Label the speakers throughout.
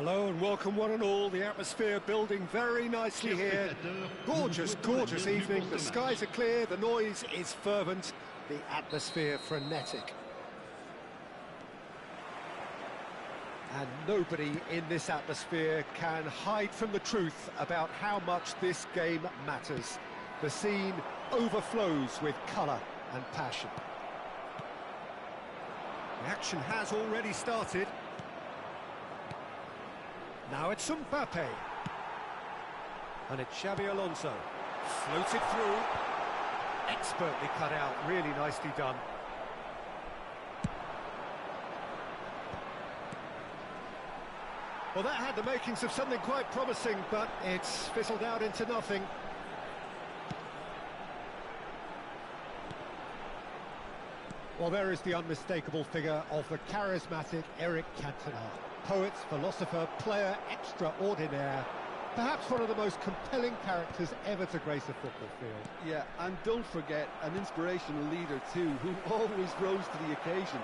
Speaker 1: Hello and welcome one and all. The atmosphere building very nicely here. Gorgeous, gorgeous evening. The skies are clear, the noise is fervent, the atmosphere frenetic. And nobody in this atmosphere can hide from the truth about how much this game matters. The scene overflows with colour and passion. The action has already started. Now it's Mbappe. And it's Xabi Alonso. Floated through. Expertly cut out, really nicely done. Well, that had the makings of something quite promising, but it's fizzled out into nothing. Well, there is the unmistakable figure of the charismatic Eric Cantona. Poet, philosopher, player extraordinaire. Perhaps one of the most compelling characters ever to grace a football field.
Speaker 2: Yeah, and don't forget, an inspirational leader too, who always rose to the occasion.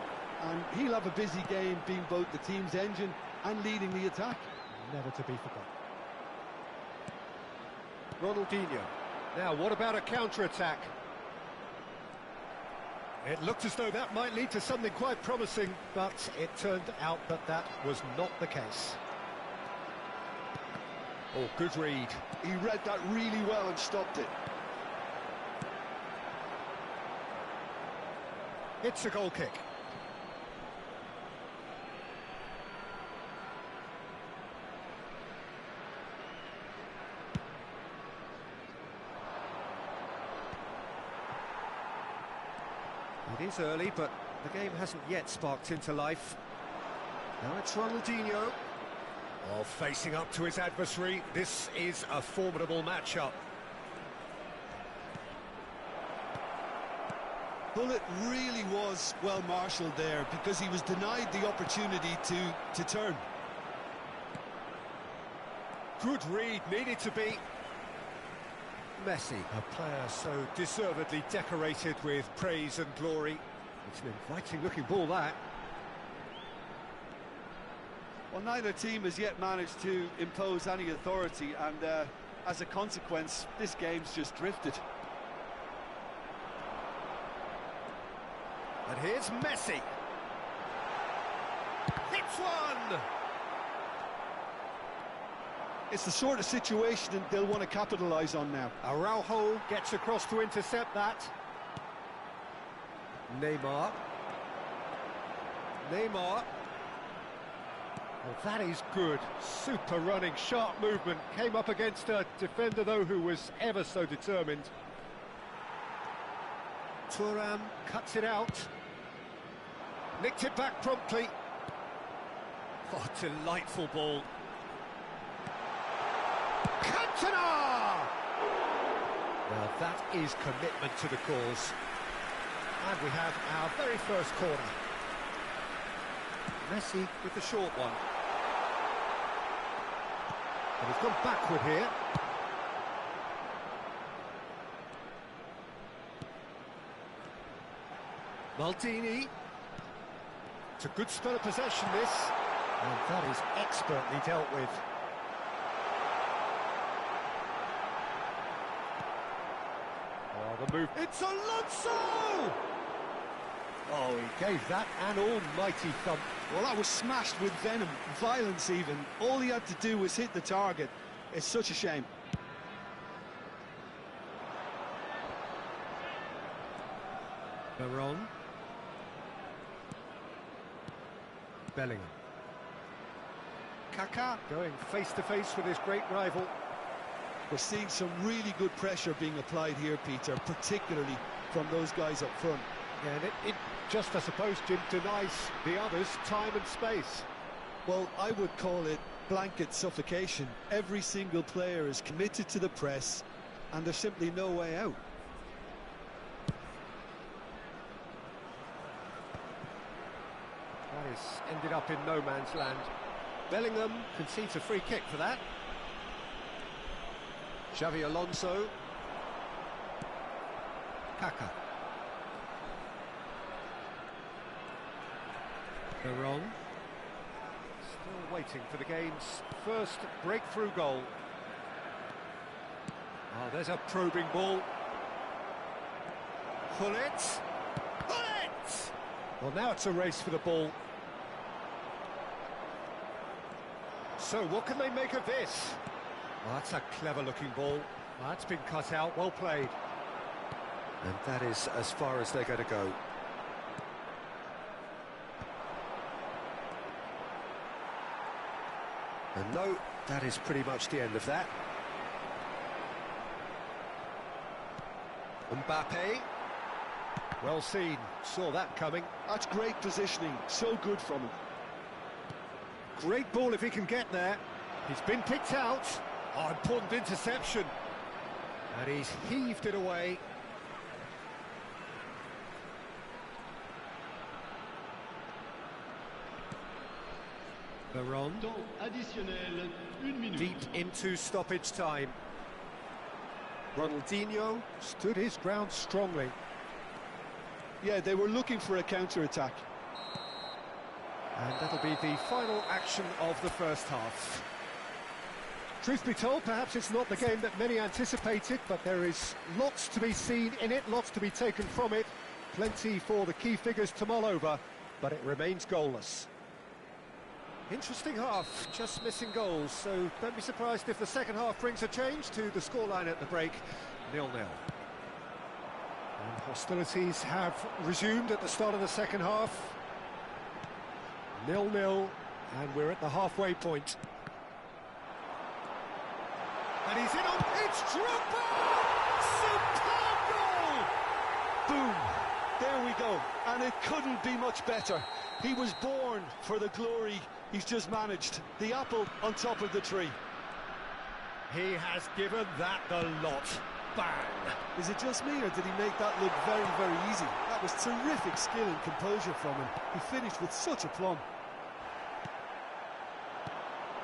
Speaker 2: And he'll have a busy game being both the team's engine and leading the attack.
Speaker 1: Never to be forgotten. Ronaldinho. Now, what about a counter-attack? It looked as though that might lead to something quite promising, but it turned out that that was not the case. Oh, good read.
Speaker 2: He read that really well and stopped it.
Speaker 1: It's a goal kick. It is early, but the game hasn't yet sparked into life. Now it's Ronaldinho. Oh, facing up to his adversary. This is a formidable matchup.
Speaker 2: Bullet really was well marshalled there because he was denied the opportunity to turn.
Speaker 1: Good read, needed to be. Messi, a player so deservedly decorated with praise and glory. It's an inviting-looking ball, that.
Speaker 2: Well, neither team has yet managed to impose any authority, and as a consequence, this game's just drifted.
Speaker 1: And here's Messi. Hits one!
Speaker 2: It's the sort of situation they'll want to capitalise on now.
Speaker 1: Araujo gets across to intercept that. Neymar. Well, that is good. Super running, sharp movement. Came up against a defender, though, who was ever so determined. Thuram cuts it out. Nicked it back promptly. Oh, delightful ball. Cantona! Well, that is commitment to the cause. And we have our very first corner. Messi with the short one. And he's gone backward here. Maldini. It's a good spell of possession, this. And that is expertly dealt with. Oh, the move. It's Alonso! Oh, he gave that an almighty thump.
Speaker 2: Well, that was smashed with venom, violence even. All he had to do was hit the target. It's such a shame.
Speaker 1: Veron. Bellingham. Kaká going face-to-face with his great rival.
Speaker 2: We're seeing some really good pressure being applied here, Peter, particularly from those guys up front.
Speaker 1: Yeah, and it just, I suppose, Jim, denies the others time and space.
Speaker 2: Well, I would call it blanket suffocation. Every single player is committed to the press, and there's simply no way out.
Speaker 1: That has ended up in no man's land. Bellingham concedes a free kick for that. Xabi Alonso. Kaká. Veron. Still waiting for the game's first breakthrough goal. Oh, there's a probing ball. Pull it! Pull it! Well, now it's a race for the ball. So, what can they make of this? Well, that's a clever-looking ball. Well, that's been cut out, well played. And that is as far as they're going to go. And no, that is pretty much the end of that. Mbappe. Well seen, saw that coming.
Speaker 2: That's great positioning, so good from him.
Speaker 1: Great ball if he can get there. He's been picked out. Oh, important interception. And he's heaved it away. Baron. Deep into stoppage time. Ronaldinho stood his ground strongly.
Speaker 2: Yeah, they were looking for a counter-attack.
Speaker 1: And that'll be the final action of the first half. Truth be told, perhaps it's not the game that many anticipated, but there is lots to be seen in it, lots to be taken from it. Plenty for the key figures to mull over, but it remains goalless. Interesting half, just missing goals, so don't be surprised if the second half brings a change to the scoreline at the break, 0-0. And hostilities have resumed at the start of the second half. 0-0, and we're at the halfway point. And he's in on... It's Drogba! Superb goal!
Speaker 2: Boom! There we go, and it couldn't be much better. He was born for the glory he's just managed. The apple on top of the tree.
Speaker 1: He has given that the lot. Bang!
Speaker 2: Is it just me, or did he make that look very, very easy? That was terrific skill and composure from him. He finished with such aplomb.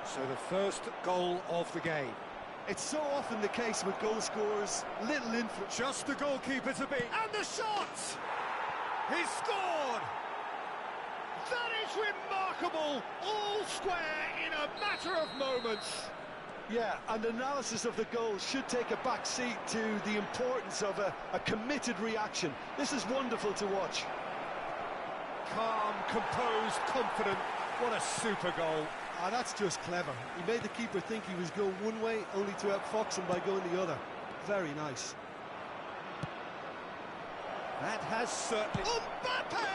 Speaker 1: So the first goal of the game.
Speaker 2: It's so often the case with goal scorers, little influence.
Speaker 1: Just the goalkeeper to beat. And the shot! He's scored! That is remarkable! All square in a matter of moments.
Speaker 2: Yeah, and analysis of the goal should take a back seat to the importance of a committed reaction. This is wonderful to watch.
Speaker 1: Calm, composed, confident. What a super goal.
Speaker 2: Ah, that's just clever. He made the keeper think he was going one way, only to outfox him by going the other. Very nice.
Speaker 1: That has certainly... Mbappe!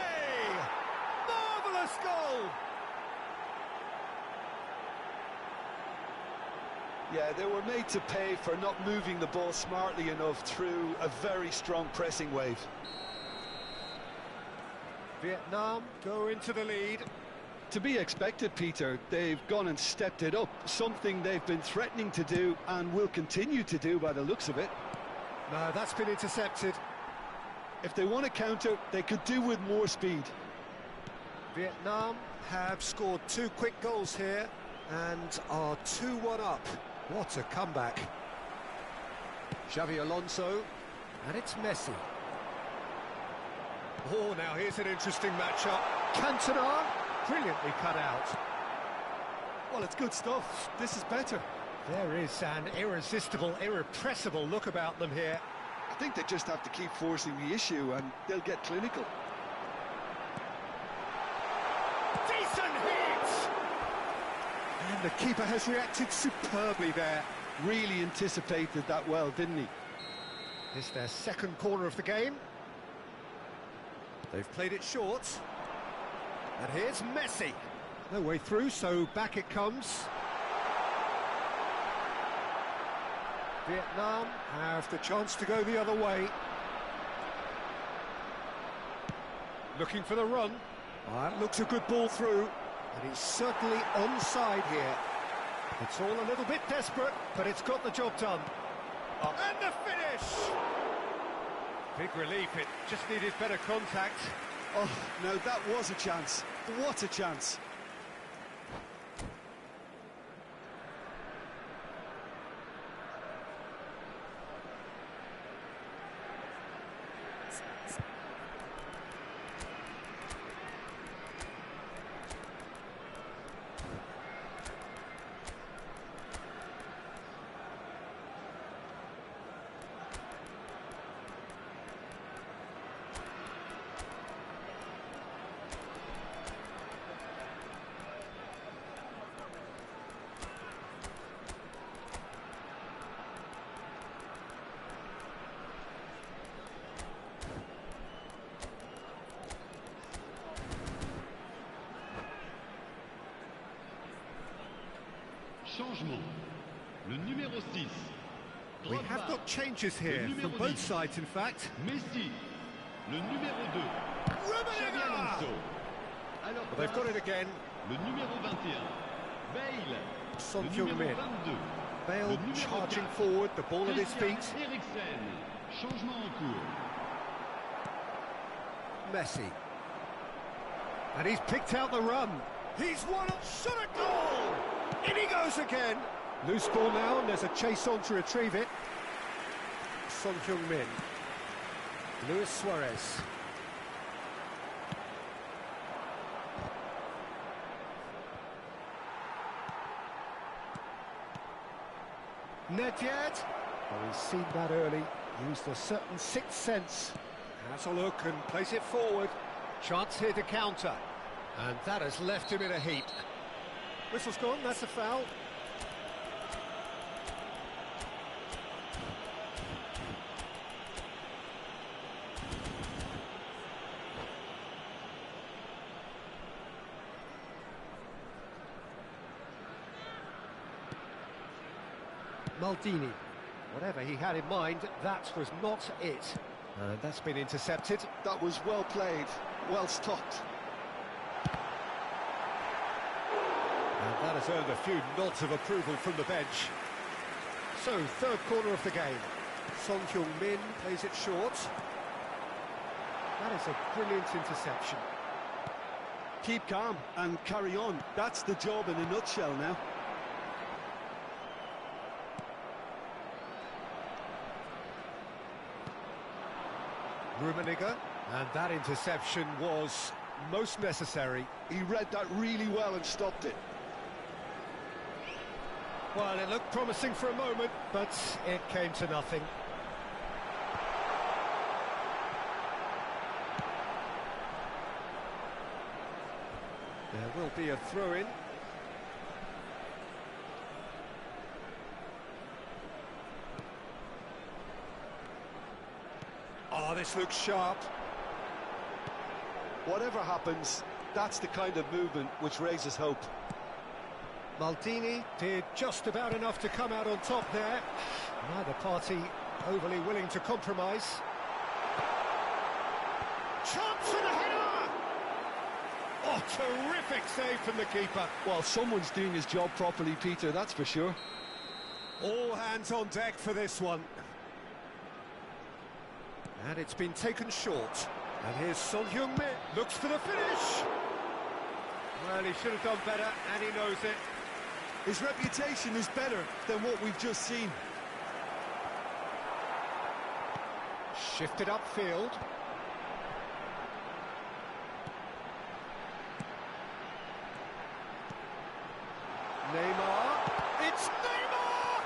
Speaker 1: Marvellous goal!
Speaker 2: Yeah, they were made to pay for not moving the ball smartly enough through a very strong pressing wave.
Speaker 1: Vietnam go into the lead.
Speaker 2: To be expected, Peter. They've gone and stepped it up, something they've been threatening to do and will continue to do by the looks of it.
Speaker 1: No, that's been intercepted.
Speaker 2: If they want to counter, they could do with more speed.
Speaker 1: Vietnam have scored 2 quick goals here and are 2-1 up. What a comeback. Xavi Alonso, and it's Messi. Oh, now here's an interesting matchup. Cantona, brilliantly cut out.
Speaker 2: Well, it's good stuff. This is better.
Speaker 1: There is an irresistible, irrepressible look about them here.
Speaker 2: I think they just have to keep forcing the issue and they'll get clinical.
Speaker 1: Decent hit! And the keeper has reacted superbly there.
Speaker 2: Really anticipated that well, didn't he?
Speaker 1: It's their second corner of the game. They've played it short. And here's Messi. No way through, so back it comes. Vietnam have the chance to go the other way. Looking for the run. That looks a good ball through. And he's certainly onside here. It's all a little bit desperate, but it's got the job done. And the finish! Big relief, it just needed better contact.
Speaker 2: Oh, no, that was a chance. What a chance.
Speaker 3: Changement. Le numéro 6.
Speaker 1: We have got changes here, from both sides in fact.
Speaker 3: Messi. Le numéro 2. Xabi Alonso. Alors
Speaker 1: Well, they've got it again.
Speaker 3: Le numéro 21. Bale.
Speaker 1: Son
Speaker 3: Le
Speaker 1: Heung-min.
Speaker 3: numéro 22.
Speaker 1: Bale
Speaker 3: Le numéro
Speaker 1: charging
Speaker 3: 4.
Speaker 1: forward, the ball at his feet.
Speaker 3: Eriksen. Changement en cours.
Speaker 1: Messi. And he's picked out the run. He's won a shot at goal! In he goes again. Loose ball now, and there's a chase on to retrieve it. Son Heung-min. Luis Suarez. Nedved. Well, he's seen that early. Used a certain sixth sense. Has a look and plays it forward. Chance here to counter. And that has left him in a heap. Whistle's gone, that's a foul. Maldini. Whatever he had in mind, that was not it. That's been intercepted.
Speaker 2: That was well played, well stopped.
Speaker 1: And that has earned a few nods of approval from the bench. So, third corner of the game. Son Heung-min plays it short. That is a brilliant interception.
Speaker 2: Keep calm and carry on. That's the job in a nutshell now.
Speaker 1: Rummenigge, and that interception was most necessary.
Speaker 2: He read that really well and stopped it.
Speaker 1: Well, it looked promising for a moment, but it came to nothing. There will be a throw-in. Oh, this looks sharp.
Speaker 2: Whatever happens, that's the kind of movement which raises hope.
Speaker 1: Maldini did just about enough to come out on top there. Neither party overly willing to compromise. Chance and a header! Oh, terrific save from the keeper.
Speaker 2: Well, someone's doing his job properly, Peter, that's for sure.
Speaker 1: All hands on deck for this one. And it's been taken short. And here's Son Heung-min. Looks for the finish. Well, he should have done better, and he knows it.
Speaker 2: His reputation is better than what we've just seen.
Speaker 1: Shifted upfield. Neymar. It's Neymar!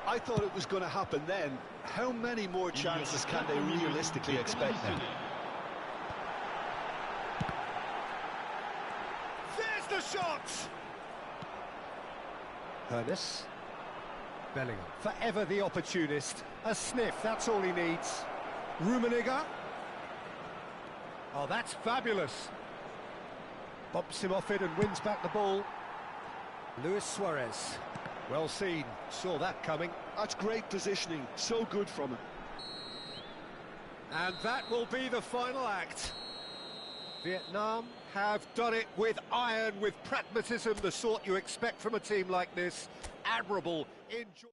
Speaker 2: I thought it was going to happen then. How many more chances can they realistically expect now?
Speaker 1: There's the shot! Ernest. Bellingham, forever the opportunist. A sniff, that's all he needs. Rummenigge. Oh, that's fabulous. Bumps him off it and wins back the ball. Luis Suarez. Well seen, saw that coming.
Speaker 2: That's great positioning, so good from him.
Speaker 1: And that will be the final act. Vietnam have done it with iron, with pragmatism, the sort you expect from a team like this. Admirable. Enjoy.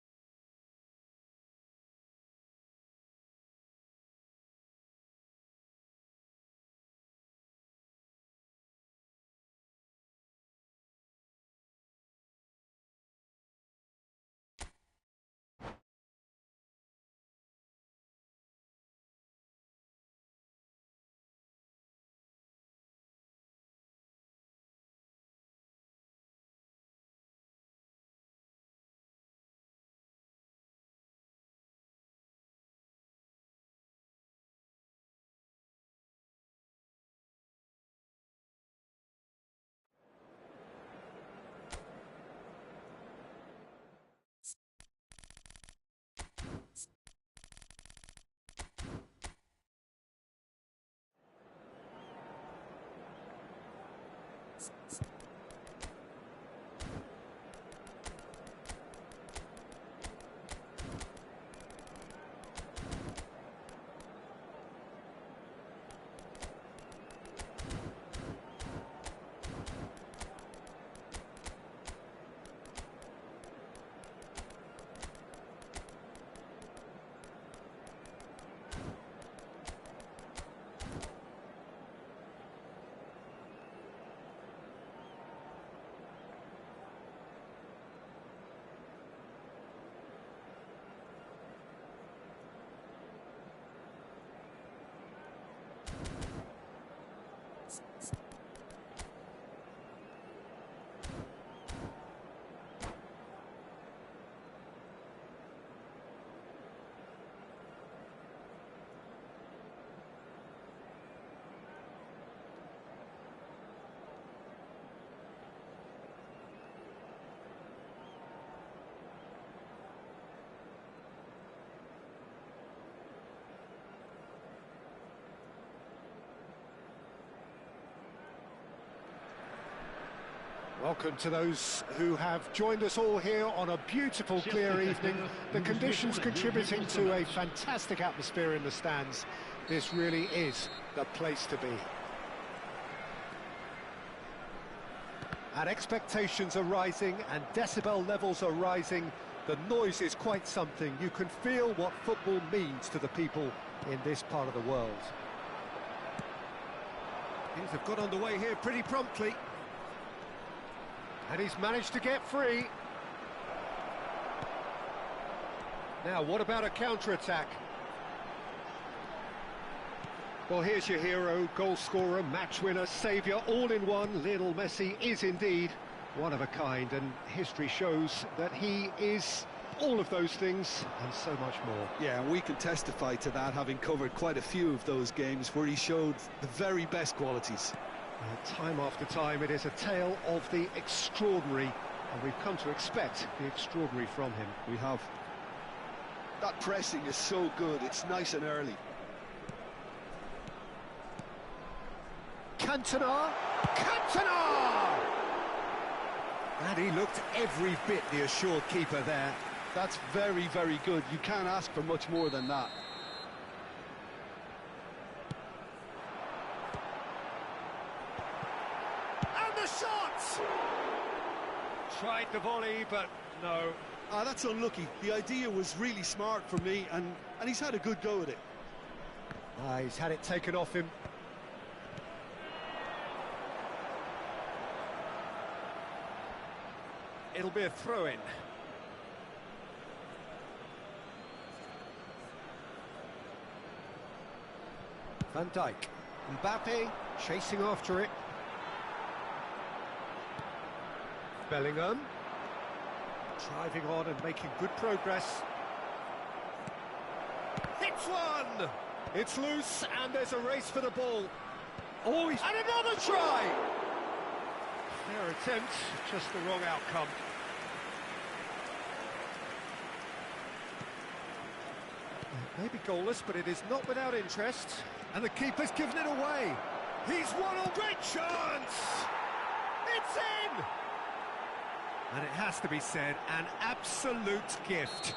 Speaker 1: Welcome to those who have joined us all here on a beautiful, clear evening. The conditions contributing to a fantastic atmosphere in the stands. This really is the place to be. And expectations are rising and decibel levels are rising. The noise is quite something. You can feel what football means to the people in this part of the world. Things have got underway here pretty promptly. And he's managed to get free. Now, what about a counter-attack? Well, here's your hero, goal scorer, match winner, saviour, all in one. Lionel Messi is indeed one of a kind, and history shows that he is all of those things and so much more.
Speaker 2: Yeah, and we can testify to that, having covered quite a few of those games where he showed the very best qualities.
Speaker 1: Time after time, it is a tale of the extraordinary, and we've come to expect the extraordinary from him.
Speaker 2: We have. That pressing is so good, it's nice and early.
Speaker 1: Cantona! Cantona! And he looked every bit the assured keeper there.
Speaker 2: That's very, very good. You can't ask for much more than that.
Speaker 1: Shot! Tried the volley, but no.
Speaker 2: That's unlucky. The idea was really smart for me, and he's had a good go at it.
Speaker 1: He's had it taken off him. It'll be a throw-in. Van Dijk. Mbappe chasing after it. Bellingham, driving on and making good progress. Hits one! It's loose, and there's a race for the ball. Oh, and another try! Their attempt, just the wrong outcome. Maybe goalless, but it is not without interest. And the keeper's given it away. He's won a great chance! It's in! And it has to be said, an absolute gift.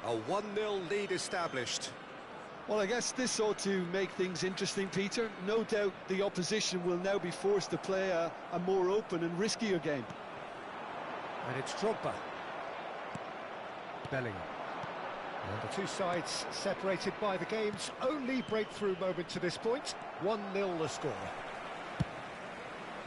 Speaker 1: A 1-0 lead established.
Speaker 2: Well, I guess this ought to make things interesting, Peter. No doubt the opposition will now be forced to play a more open and riskier game.
Speaker 1: And it's Drogba. Bellingham. And the two sides separated by the game's only breakthrough moment to this point. 1-0 the score.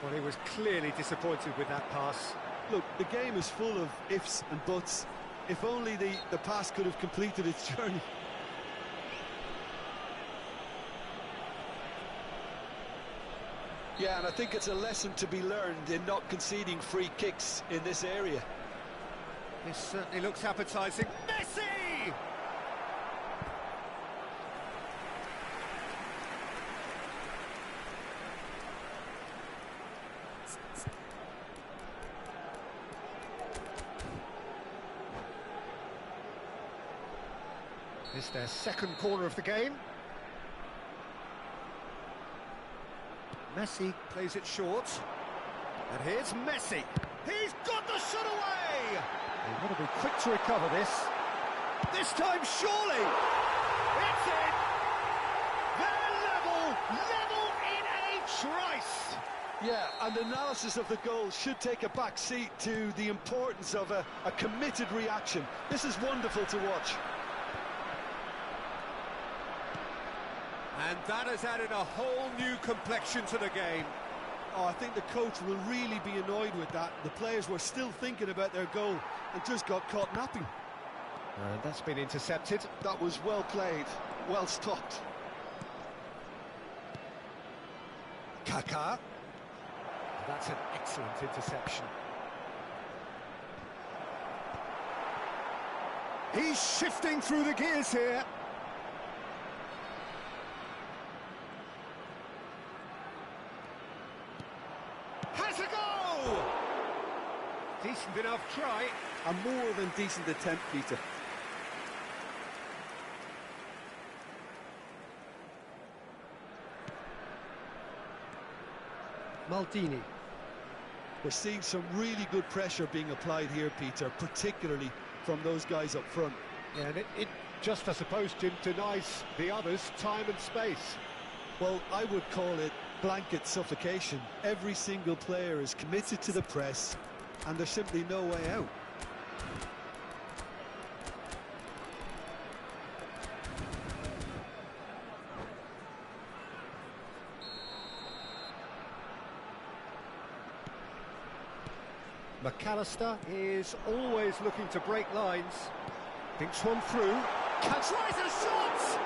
Speaker 1: Well, he was clearly disappointed with that pass.
Speaker 2: Look, the game is full of ifs and buts. If only the pass could have completed its journey. Yeah, and I think it's a lesson to be learned in not conceding free kicks in this area.
Speaker 1: This certainly looks appetising. Messi! It's their second corner of the game. Messi plays it short. And here's Messi. He's got the shot away! They've got to be quick to recover this. This time, surely! It's in! They're level in a trice!
Speaker 2: Yeah, and analysis of the goal should take a back seat to the importance of a committed reaction. This is wonderful to watch.
Speaker 1: And that has added a whole new complexion to the game.
Speaker 2: Oh, I think the coach will really be annoyed with that. The players were still thinking about their goal and just got caught napping.
Speaker 1: And that's been intercepted.
Speaker 2: That was well played, well stopped.
Speaker 1: Kaká. That's an excellent interception. He's shifting through the gears here. Has a goal! Decent enough try.
Speaker 2: A more than decent attempt, Peter.
Speaker 1: Maldini.
Speaker 2: We're seeing some really good pressure being applied here, Peter, particularly from those guys up front.
Speaker 1: Yeah, and it just, I suppose, Jim, denies the others time and space.
Speaker 2: Well, I would call it blanket suffocation. Every single player is committed to the press, and there's simply no way out.
Speaker 1: McAllister is always looking to break lines. Thinks one through. Cuts right a shot!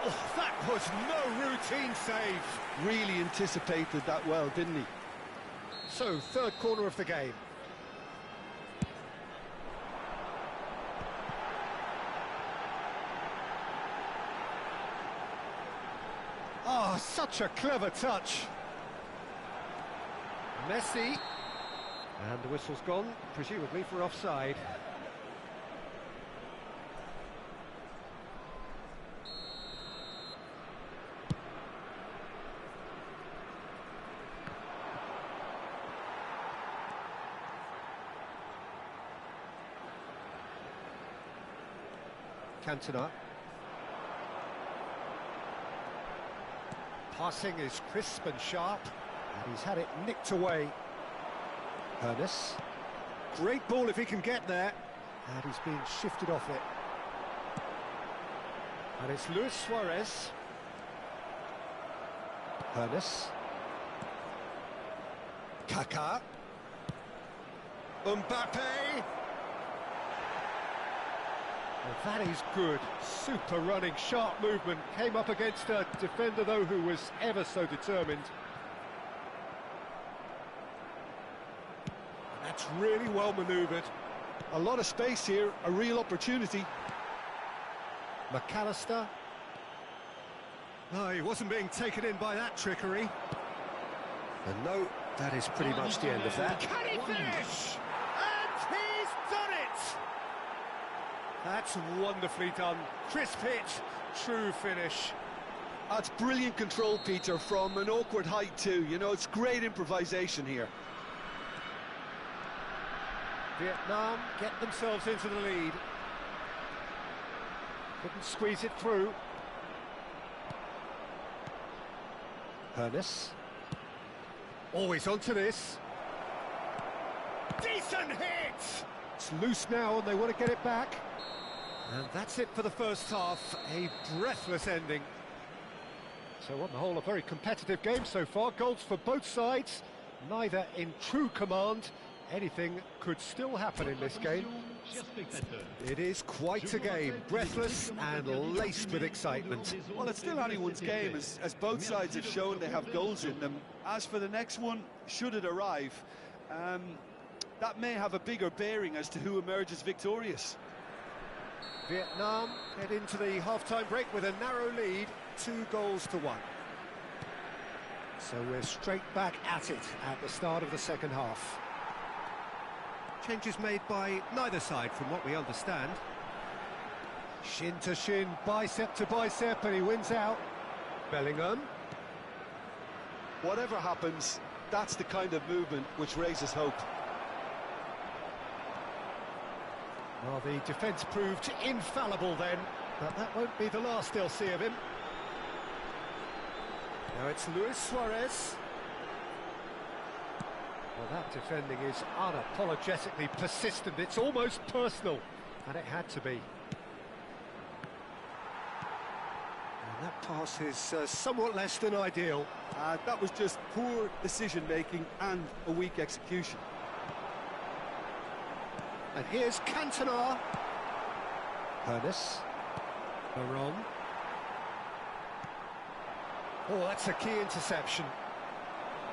Speaker 1: Oh, that was no routine save.
Speaker 2: Really anticipated that well, didn't he?
Speaker 1: So, third corner of the game. Oh, such a clever touch. Messi. And the whistle's gone, presumably for offside. Cantona. Passing is crisp and sharp, and he's had it nicked away. Ernest. Great ball if he can get there. And he's being shifted off it. And it's Luis Suarez. Ernest. Kaká. Mbappe. Well, that is good. Super running, sharp movement. Came up against a defender, though, who was ever so determined. That's really well manoeuvred.
Speaker 2: A lot of space here, a real opportunity.
Speaker 1: McAllister. No, he wasn't being taken in by that trickery. And no, that is pretty much the end of that. Can he finish? And he's done it! That's wonderfully done. Crisp hit, true finish.
Speaker 2: That's brilliant control, Peter, from an awkward height too. You know, it's great improvisation here.
Speaker 1: Vietnam get themselves into the lead. Couldn't squeeze it through. Ernest. Always onto this. Decent hit! It's loose now and they want to get it back. And that's it for the first half. A breathless ending. So on the whole, a very competitive game so far. Goals for both sides, neither in true command. Anything could still happen in this game. It is quite a game, breathless and laced with excitement.
Speaker 2: Well, it's still anyone's game, as both sides have shown they have goals in them. As for the next one, should it arrive, that may have a bigger bearing as to who emerges victorious.
Speaker 1: Vietnam head into the half-time break with a narrow lead, 2-1. So we're straight back at it at the start of the second half. Changes made by neither side from what we understand. Shin to shin, bicep to bicep, and he wins out. Bellingham.
Speaker 2: Whatever happens, that's the kind of movement which raises hope.
Speaker 1: Well, the defence proved infallible then, but that won't be the last they'll see of him. Now it's Luis Suarez. Well, that defending is unapologetically persistent. It's almost personal, and it had to be. And that pass is somewhat less than ideal.
Speaker 2: That was just poor decision-making and a weak execution.
Speaker 1: And here's Cantona. Ernest. Baron. Oh, that's a key interception.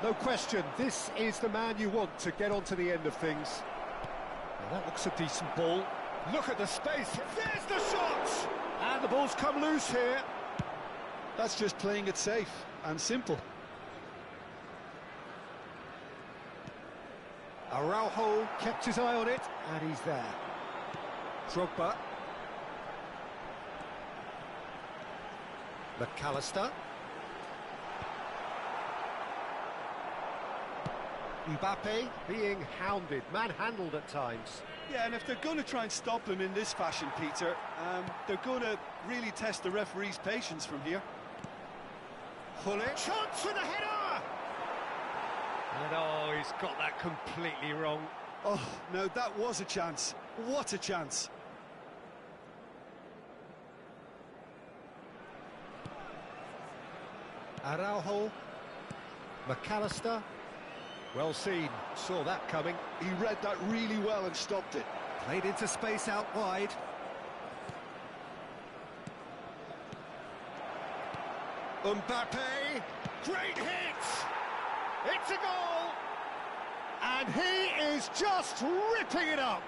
Speaker 1: No question, this is the man you want to get onto the end of things. Now that looks a decent ball. Look at the space. There's the shot! And the ball's come loose here.
Speaker 2: That's just playing it safe and simple.
Speaker 1: Araujo kept his eye on it, and he's there. Drogba. McAllister. Mbappe being hounded, manhandled at times.
Speaker 2: Yeah, and if they're going to try and stop him in this fashion, Peter, they're going to really test the referee's patience from here.
Speaker 1: Gullit. Chance for the header! And oh, he's got that completely wrong.
Speaker 2: Oh, no, that was a chance. What a chance.
Speaker 1: Araujo. McAllister. Well seen, saw that coming.
Speaker 2: He read that really well and stopped it.
Speaker 1: Played into space out wide. Mbappe, great hit! It's a goal! And he is just ripping it up!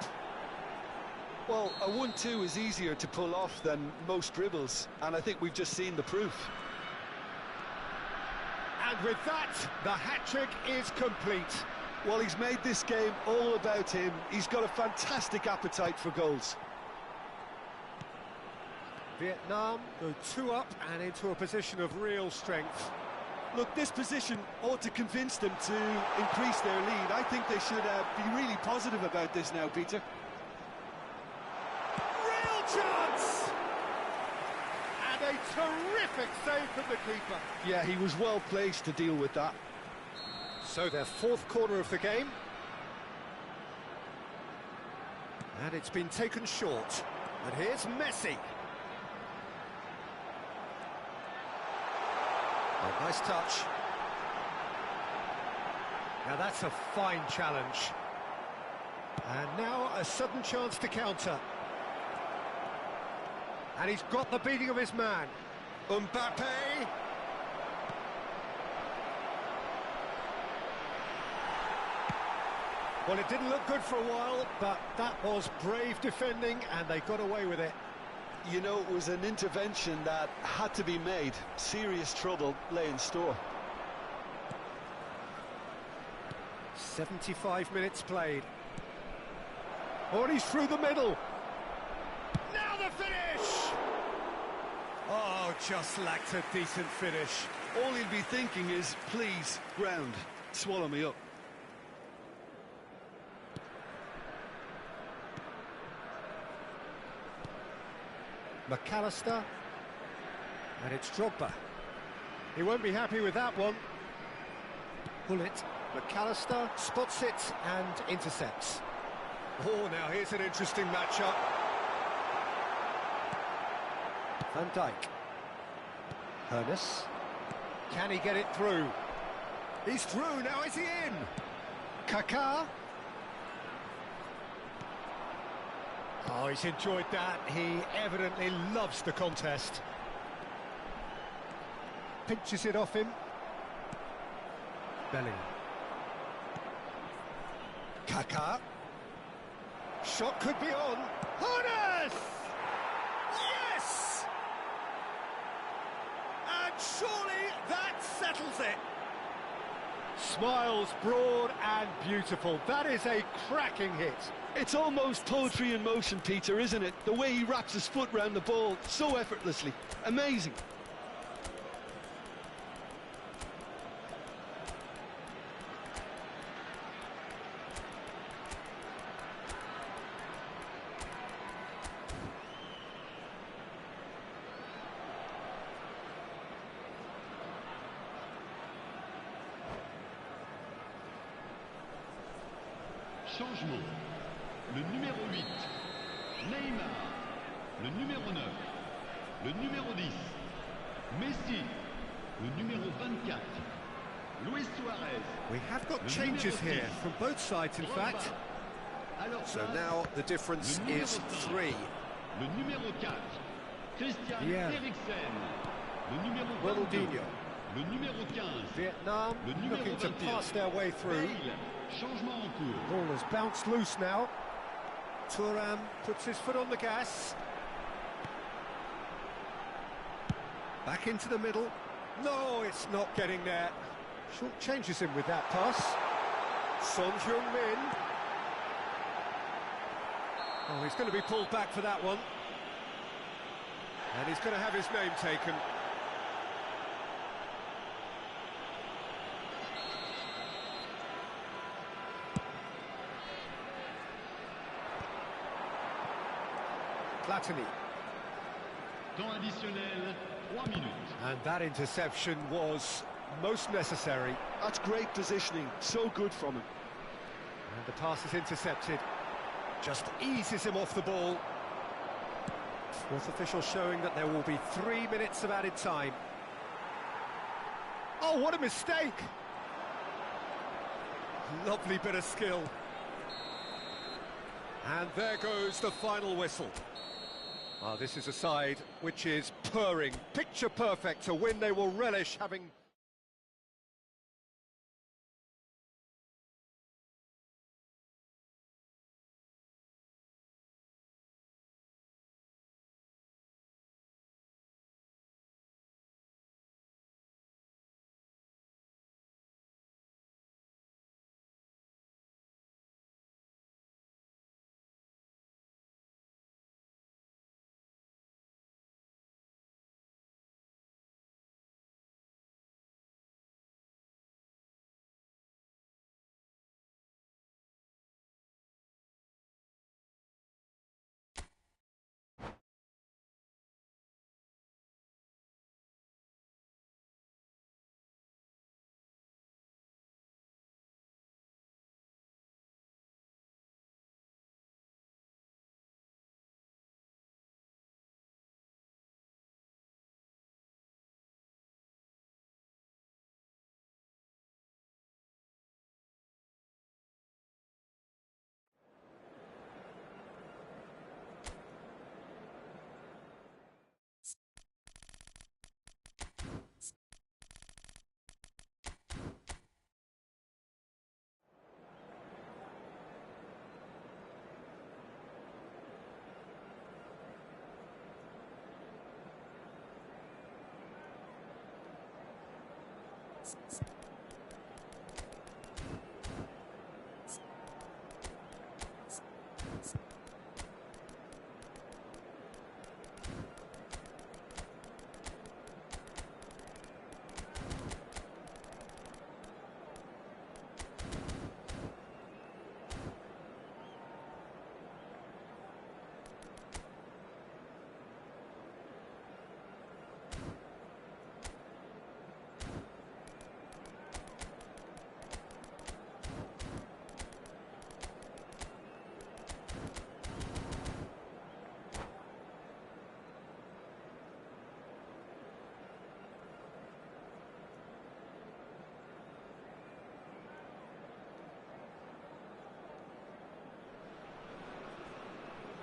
Speaker 2: Well, a 1-2 is easier to pull off than most dribbles, and I think we've just seen the proof.
Speaker 1: And with that, the hat-trick is complete.
Speaker 2: Well, he's made this game all about him. He's got a fantastic appetite for goals.
Speaker 1: Vietnam go 2 up and into a position of real strength.
Speaker 2: Look, this position ought to convince them to increase their lead. I think they should be really positive about this now, Peter.
Speaker 1: Real chance! And a terrific save from the keeper.
Speaker 2: Yeah, he was well placed to deal with that.
Speaker 1: So their 4th corner of the game. And it's been taken short. And here's Messi. Oh, nice touch. Now that's a fine challenge. And now a sudden chance to counter. And he's got the beating of his man. Mbappe. Well, it didn't look good for a while, but that was brave defending, and they got away with it.
Speaker 2: You know, it was an intervention that had to be made. Serious trouble lay in store.
Speaker 1: 75 minutes played. Oh, and he's through the middle. Now the finish! Oh, just lacked a decent finish.
Speaker 2: All he'll be thinking is, please, ground, swallow me up.
Speaker 1: McAllister, and it's Drogba. He won't be happy with that one. Gullit, McAllister spots it and intercepts. Oh, now here's an interesting matchup. Van Dijk. Hernes. Can he get it through? He's through, now is he in? Kaká. Oh, he's enjoyed that. He evidently loves the contest. Pinches it off him. Bellingham. Kaká. Shot could be on. Hernes! Yes! And surely that settles it. Smiles broad and beautiful. That is a cracking hit.
Speaker 2: It's almost poetry in motion, Peter, isn't it? The way he wraps his foot round the ball so effortlessly. Amazing.
Speaker 3: Changement. Le numéro 8, Neymar. Le numéro 9, le numéro 10, Messi. Le numéro 24, Luis Suarez.
Speaker 1: We have got changes here from both sides, in fact. So now the difference is 3.
Speaker 3: Le numéro 4, Christian
Speaker 1: Yeah.
Speaker 3: Eriksen. Le numéro 22,
Speaker 1: Ronaldinho.
Speaker 3: le numéro 15,
Speaker 1: Vietnam
Speaker 3: le numéro
Speaker 1: looking to
Speaker 3: 21,
Speaker 1: pass their way through.
Speaker 3: Bale. Changement en cours.
Speaker 1: Ball has bounced loose now. Thuram puts his foot on the gas. Back into the middle. No, it's not getting there. Short changes him with that pass. Son Heung-min. Oh, he's going to be pulled back for that one. And he's going to have his name taken. Platini.
Speaker 3: Temps additionnel, 3 minutes.
Speaker 1: And that interception was most necessary.
Speaker 2: That's great positioning, so good from him.
Speaker 1: And the pass is intercepted. Just eases him off the ball. Fourth official showing that there will be 3 minutes of added time. Oh, what a mistake! Lovely bit of skill. And there goes the final whistle. Well, this is a side which is purring, picture perfect, a win they will relish having...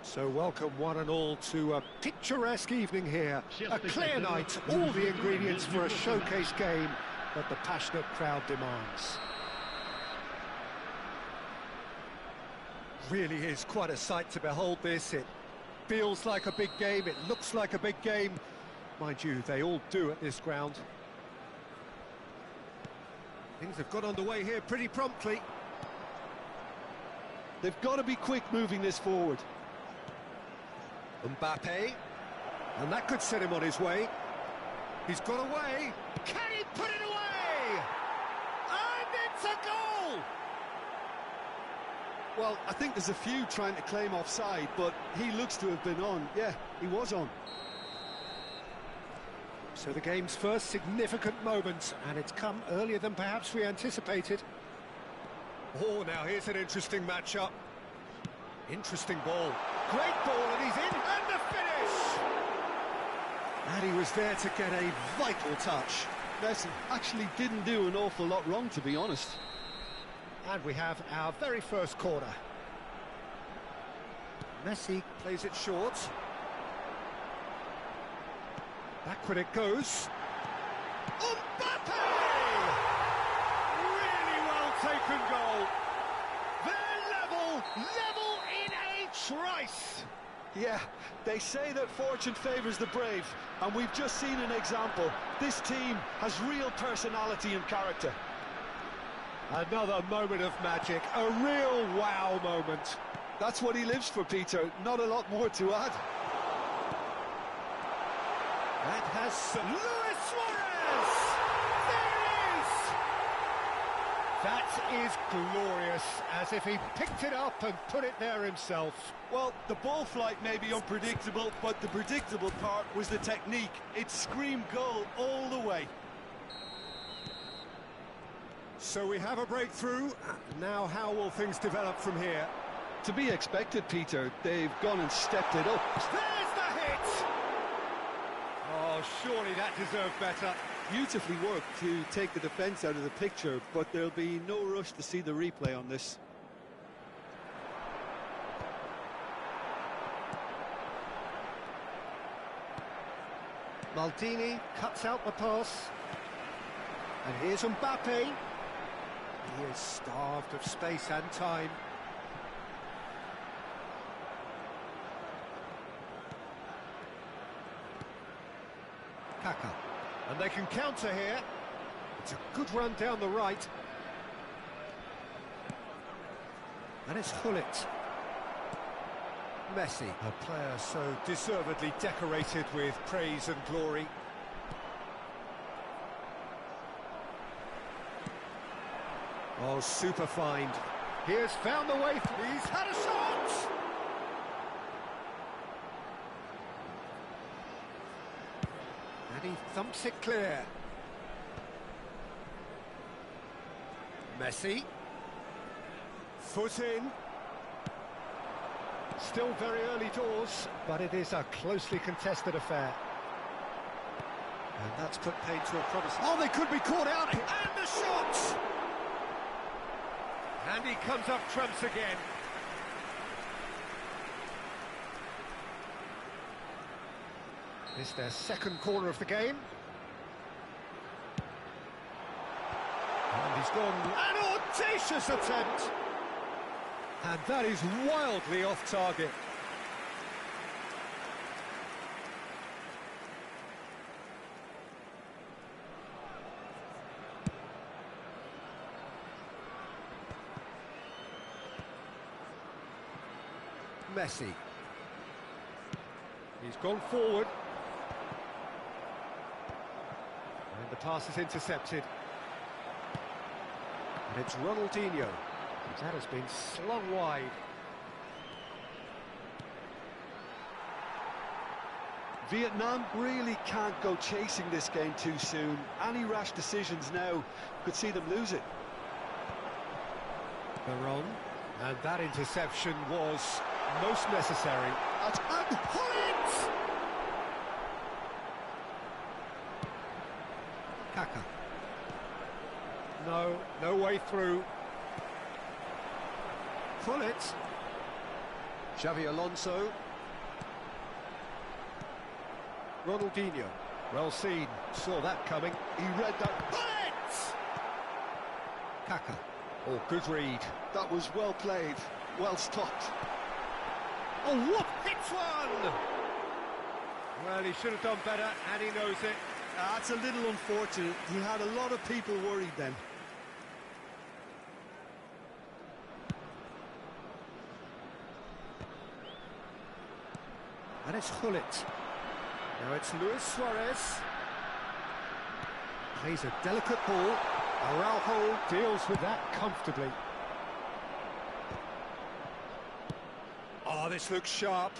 Speaker 1: So welcome one and all to a picturesque evening here. A clear night, all the ingredients for a showcase game that the passionate crowd demands. Really is quite a sight to behold this. It feels like a big game, it looks like a big game. Mind you, they all do at this ground. Things have got underway here pretty promptly.
Speaker 2: They've got to be quick moving this forward.
Speaker 1: Mbappe, and that could set him on his way. He's got away. Can he put it away? And it's a goal!
Speaker 2: Well, I think there's a few trying to claim offside, but he looks to have been on. Yeah, he was on.
Speaker 1: So the game's first significant moment, and it's come earlier than perhaps we anticipated. Oh, now here's an interesting matchup. Interesting ball. Great ball, and he's in, and the finish! And he was there to get a vital touch.
Speaker 2: Messi actually didn't do an awful lot wrong, to be honest.
Speaker 1: And we have our very first corner. Messi plays it short. Backward it goes. Mbappe! Really well taken goal. They're level in a trice.
Speaker 2: Yeah, they say that fortune favours the brave, and we've just seen an example. This team has real personality and character.
Speaker 1: Another moment of magic, a real wow moment.
Speaker 2: That's what he lives for, Peter. Not a lot more to add.
Speaker 1: That has Luis Suarez! There it is! That is glorious, as if he picked it up and put it there himself.
Speaker 2: Well, the ball flight may be unpredictable, but the predictable part was the technique. It screamed goal all the way.
Speaker 1: So we have a breakthrough. Now how will things develop from here?
Speaker 2: To be expected, Peter. They've gone and stepped it up.
Speaker 1: There's the hit! Oh, surely that deserved better.
Speaker 2: Beautifully worked to take the defence out of the picture, but there'll be no rush to see the replay on this.
Speaker 1: Maldini cuts out the pass. And here's Mbappe. He is starved of space and time. Kaka. And they can counter here. It's a good run down the right. And it's Gullit. Messi, a player so deservedly decorated with praise and glory. Oh, super find. He has found the way through. He's had a shot! And he thumps it clear. Messi. Foot in. Still very early doors, but it is a closely contested affair. And that's put paid to a promise. Oh, they could be caught out. And the shot! And he comes up trumps again. It's their second corner of the game. And he's gone. An audacious attempt! And that is wildly off target. Messi. He's gone forward. And the pass is intercepted. And it's Ronaldinho. That has been slung wide.
Speaker 2: Vietnam really can't go chasing this game too soon. Any rash decisions now could see them lose it.
Speaker 1: Baron. And that interception was most necessary. And Gullit! Kaka. No way through. Gullit. Xavi Alonso. Ronaldinho. Well seen. Saw that coming. He read that. Gullit! Kaka. Oh, good read.
Speaker 2: That was well played, well stopped.
Speaker 1: Oh, what hits one! Well, he should have done better, and he knows it.
Speaker 2: That's a little unfortunate. He had a lot of people worried then.
Speaker 1: And it's Gullit. Now it's Luis Suarez. Plays a delicate ball. Araujo deals with that comfortably. Oh, this looks sharp.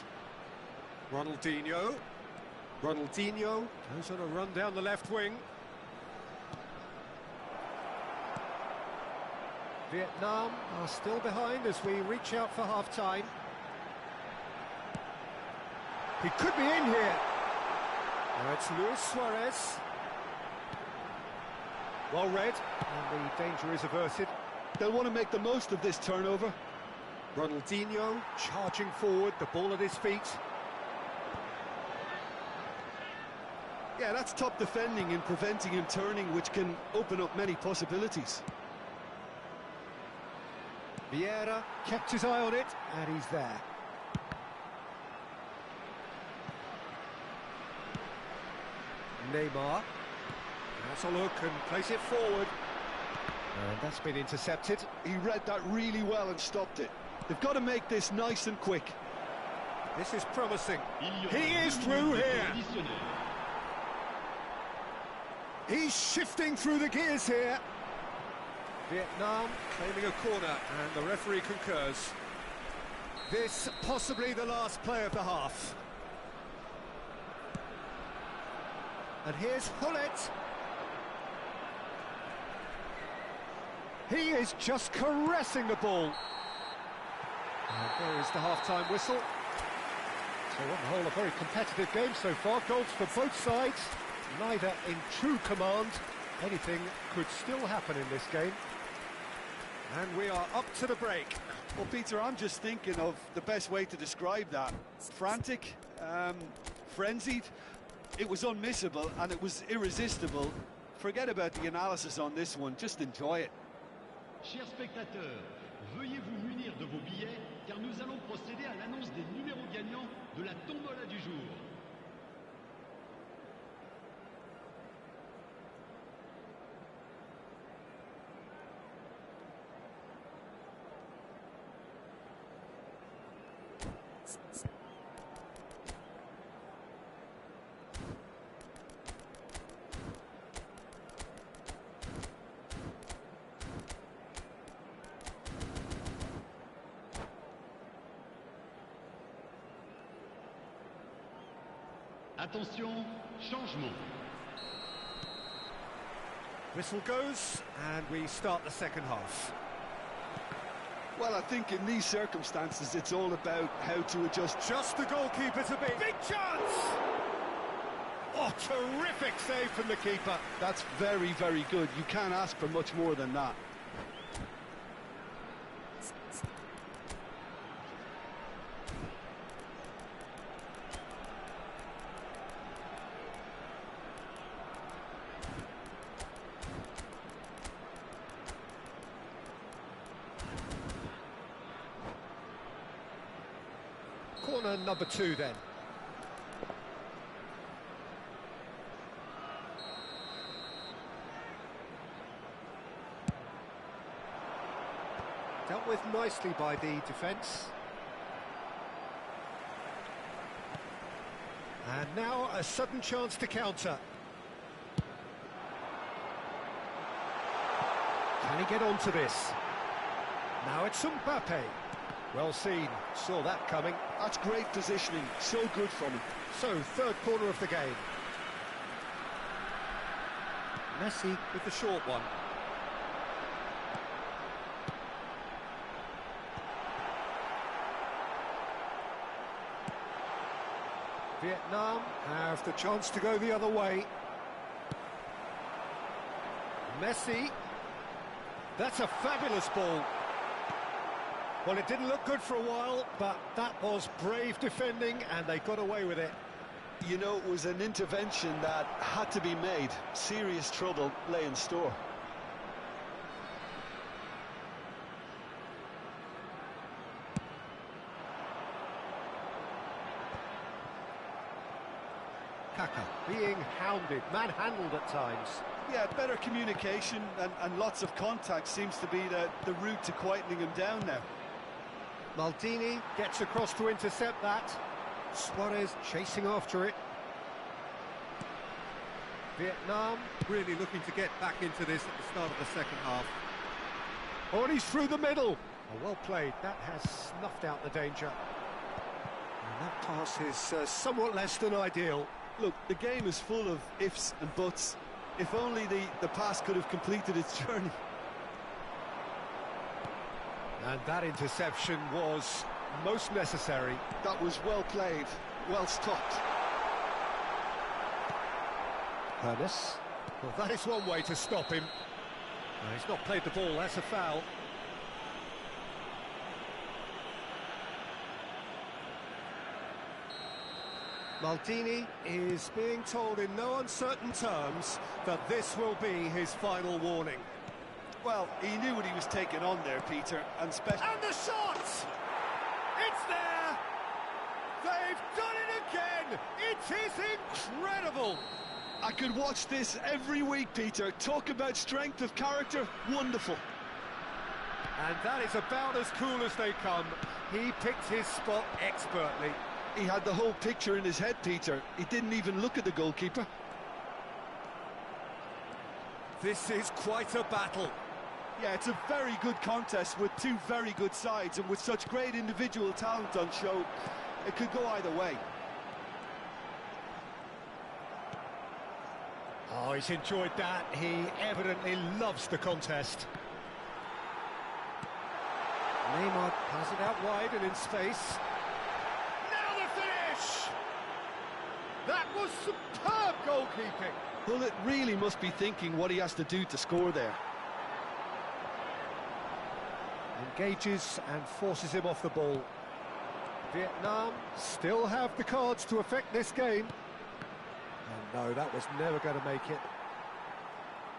Speaker 1: Ronaldinho. Ronaldinho goes on a run down the left wing. Vietnam are still behind as we reach out for half-time. He could be in here. Now it's Luis Suarez. Well read, and the danger is averted.
Speaker 2: They'll want to make the most of this turnover.
Speaker 1: Ronaldinho charging forward, the ball at his feet.
Speaker 2: Yeah, that's top defending and preventing him turning, which can open up many possibilities.
Speaker 1: Vieira kept his eye on it, and he's there. Neymar. That's a look and place it forward. And that's been intercepted.
Speaker 2: He read that really well and stopped it. They've got to make this nice and quick.
Speaker 1: This is promising. He is through here. He's shifting through the gears here. Vietnam claiming a corner, and the referee concurs. This possibly the last play of the half. And here's Hullet. He is just caressing the ball. And there is the half-time whistle. So on the whole, a very competitive game so far. Goals for both sides, neither in true command. Anything could still happen in this game. And we are up to the break.
Speaker 2: Well, Peter, I'm just thinking of the best way to describe that. Frantic, frenzied. It was unmissable and it was irresistible. Forget about the analysis on this one, just enjoy it.
Speaker 3: Chers spectateurs, veuillez vous munir de vos billets car nous allons procéder à l'annonce des numéros gagnants de la tombola du jour. Attention, changement.
Speaker 1: Whistle goes, and we start the second half.
Speaker 2: Well, I think in these circumstances, it's all about how to adjust.
Speaker 1: Just the goalkeeper to beat. Big chance! Oh, terrific save from the keeper.
Speaker 2: That's very, very good. You can't ask for much more than that.
Speaker 1: Corner number 2 then. Dealt with nicely by the defence. And now a sudden chance to counter. Can he get onto this? Now it's Mbappe. Well seen, saw that coming.
Speaker 2: That's great positioning, so good from him.
Speaker 1: So, third corner of the game. Messi with the short one. Vietnam have the chance to go the other way. Messi. That's a fabulous ball. Well, it didn't look good for a while, but that was brave defending, and they got away with it.
Speaker 2: You know, it was an intervention that had to be made. Serious trouble lay in store.
Speaker 1: Kaka being hounded, manhandled at times.
Speaker 2: Yeah, better communication and lots of contact seems to be the route to quietening him down now.
Speaker 1: Maldini gets across to intercept that. Suarez chasing after it. Vietnam really looking to get back into this at the start of the second half. Oh, and he's through the middle. Oh, well played. That has snuffed out the danger. And that pass is somewhat less than ideal.
Speaker 2: Look, the game is full of ifs and buts. If only the pass could have completed its journey.
Speaker 1: And that interception was most necessary.
Speaker 2: That was well played, well stopped.
Speaker 1: Hernes. Well, that is one way to stop him. No, he's not played the ball, that's a foul. Maldini is being told in no uncertain terms that this will be his final warning.
Speaker 2: Well, he knew what he was taking on there, Peter, and
Speaker 1: And the shot! It's there! They've done it again! It is incredible!
Speaker 2: I could watch this every week, Peter. Talk about strength of character, wonderful.
Speaker 1: And that is about as cool as they come. He picked his spot expertly.
Speaker 2: He had the whole picture in his head, Peter. He didn't even look at the goalkeeper.
Speaker 1: This is quite a battle.
Speaker 2: Yeah, it's a very good contest with two very good sides, and with such great individual talent on show, it could go either way.
Speaker 1: Oh, he's enjoyed that. He evidently loves the contest. Neymar passes it out wide and in space. Now the finish! That was superb goalkeeping.
Speaker 2: Well, it really must be thinking what he has to do to score there.
Speaker 1: Engages and forces him off the ball. Vietnam still have the cards to affect this game. And no, that was never going to make it.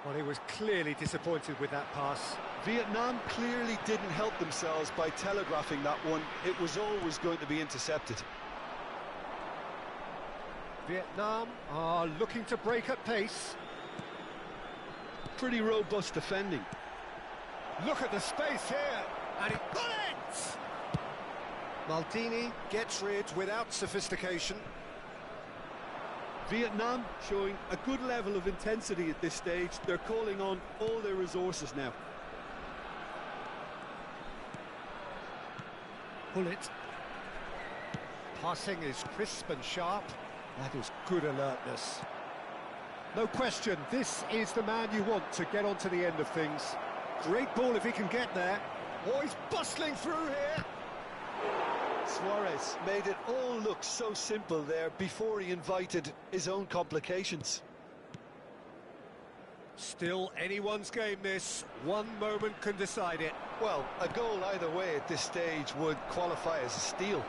Speaker 1: Well, he was clearly disappointed with that pass.
Speaker 2: Vietnam clearly didn't help themselves by telegraphing that one. It was always going to be intercepted.
Speaker 1: Vietnam are looking to break at pace.
Speaker 2: Pretty robust defending.
Speaker 1: Look at the space here, and he got it! Maldini gets rid without sophistication.
Speaker 2: Vietnam showing a good level of intensity at this stage. They're calling on all their resources now.
Speaker 1: Pull it. Passing is crisp and sharp. That is good alertness. No question, this is the man you want to get onto the end of things. Great ball if he can get there. Oh, he's bustling through here.
Speaker 2: Suarez made it all look so simple there before he invited his own complications.
Speaker 1: Still anyone's game this. One moment can decide it.
Speaker 2: Well, a goal either way at this stage would qualify as a steal.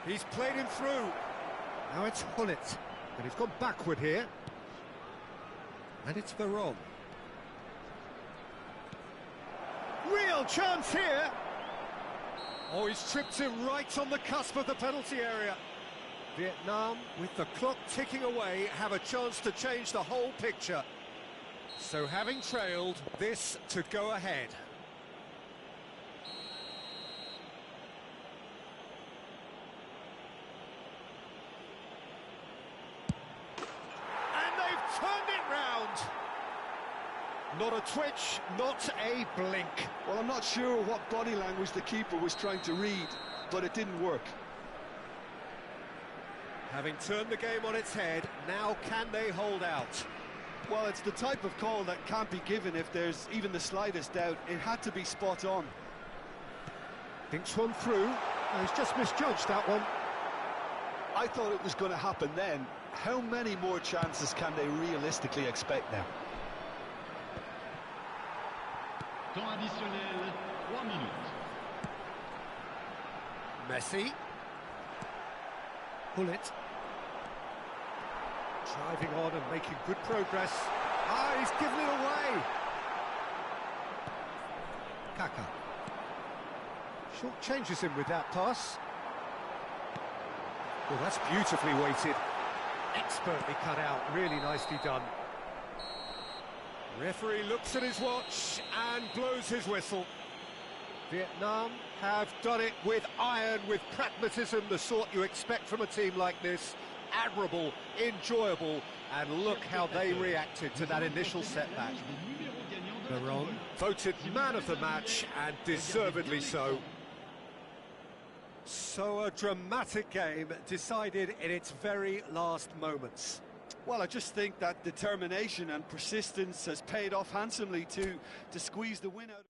Speaker 1: He's played him through. Now it's Hullet. And he's gone backward here. And it's Veron. Real chance here. Oh, he's tripped him right on the cusp of the penalty area. Vietnam, with the clock ticking away, have a chance to change the whole picture. So having trailed, this to go ahead. And they've turned it round. Not a twitch, not a blink.
Speaker 2: Well, I'm not sure what body language the keeper was trying to read, but it didn't work.
Speaker 1: Having turned the game on its head, now can they hold out?
Speaker 2: Well, it's the type of call that can't be given if there's even the slightest doubt. It had to be spot on.
Speaker 1: Thinks one through. Oh, he's just misjudged that one.
Speaker 2: I thought it was going to happen then. How many more chances can they realistically expect now?
Speaker 3: Temps additionnel, 3 minutes.
Speaker 1: Messi. Pull it. Driving on and making good progress. Ah, he's given it away. Kaka. Short changes him with that pass. Well, that's beautifully weighted. Expertly cut out, really nicely done. Referee looks at his watch and blows his whistle. Vietnam have done it with iron, with pragmatism, the sort you expect from a team like this. Admirable, enjoyable, and look how they reacted to that initial setback. Veron voted man of the match, and deservedly so. So a dramatic game decided in its very last moments.
Speaker 2: Well, I just think that determination and persistence has paid off handsomely to squeeze the win out.